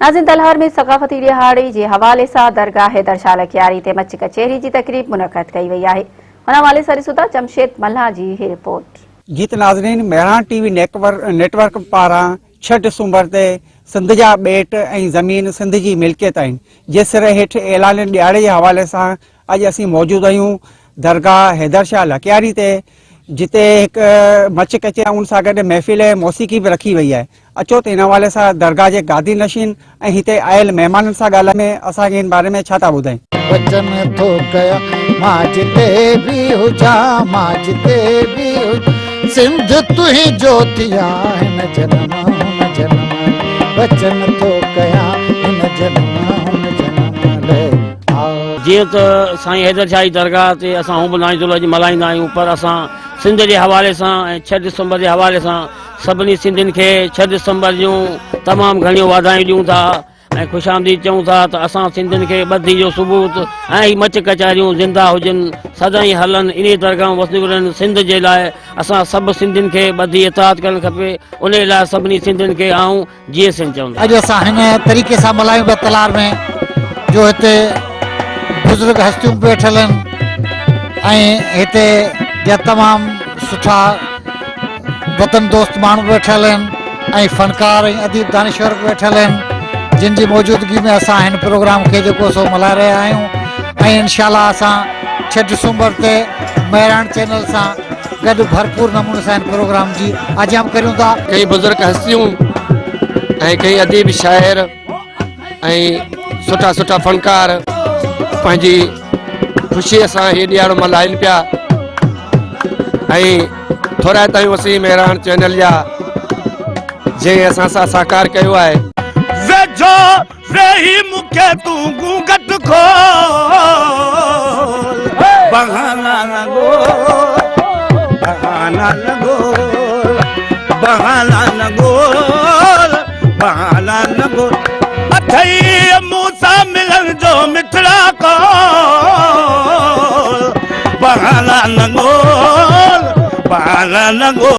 नाज़िन तलहार में सक़ाफ़ती दिहाड़ी जे हवाले से दरगाह हैदर शाह लखियारी ते मच कचहरी की तकरीब मुनक़द कई वई है। उन हवाले से ॾिसूं था जमशेद मल्हा जी रिपोर्ट। गीत नाज़रीन मेहरान टीवी नेटवर्क पारा 6 डिसंबर ते सिंध जा ॿेट ऐं ज़मीन सिंध जी मिल्कियत आहिनि। जे सिर हेठि ऐलान ॾियारे जे हवाले सां अॼु असीं मौजूद आहियूं दरगाह हैदर शाह लखियारी ते, जिते एक मच कचे उन सां गॾु महफ़िल मौसीक़ी भी रखी वई है। अचो तो इन हवाले से दरगाह के गादी नशीन ऐं हिते आयल मेहमाननि सां ॻाल्हाए में असांखे इन बारे में छा था ॿुधाइनि। वचन थो कया मां जिते भी हुजा, मां जिते भी सिंध तुही ज्योतिया हिन जन्म हुन जन्म, वचन थो कया हिन जन्म हुन जन्म। जीअं त साईं हैदर शाह जी दरगाह ते असां हुब मल्हाईंदा आहियूं, पर असां सिंध के हवाले से 6 डिसंबर के हवाले से सभी सिंधियुनि के 6 डिसंबर जूं तमाम घणियूं वाधायूं ॾियूं था ऐं खुशामदीद चऊं था त असां सिंधियुनि के ॿधी जो सबूत ऐं मच कचहरियूं ज़िंदा हुजनि, सदाई हलन इन दरगाह वसूलनि सिंध के लाइ असां सब सिंधियुनि के ॿधी इताद करणु खपे। उन लाइ सभिनी सिंधियुनि के आऊं जीए सिंध चवंदा। अॼु असां हिन तरीक़े सां मल्हायूं पिया तलार में जो हिते बुजुर्ग हस्तियूं वेठल आहिनि ऐं हिते जा तमाम सुठा वतन दोस्त माण्हू वेठल आहिनि ऐं फनकार ऐं अदीब दानिश्वर वेठल आहिनि, जिन जी मौजूदगी में असां हिन प्रोग्राम के जो सो मल्हाए रहिया आहियूं ऐं इंशाअल्लाह असां 6 डिसंबर ते मेहरान चैनल सां गॾु भरपूर नमूने सां इन प्रोग्राम जी आजाम करूं था। कई बुजुर्ग हस्तियों ऐं कई अदीब शायर ऐं सुठा सुठा फनकार पंहिंजी ख़ुशीअ सां ये ॾियारो मल्हाइनि पिया ऐं थोरा ताईं असीं मेहरान चैनल जा जे असां सां साकार कयो आहे। वेझो वेही मूंखे तूं घूंघट खोल, बहाना न गोल, बहाना न गोल, बहाना न गोल, बहाना न गोल, अथई मूं सां मिलन जो मिठड़ा कौल, बहाना न गोल, बहाना न गोल।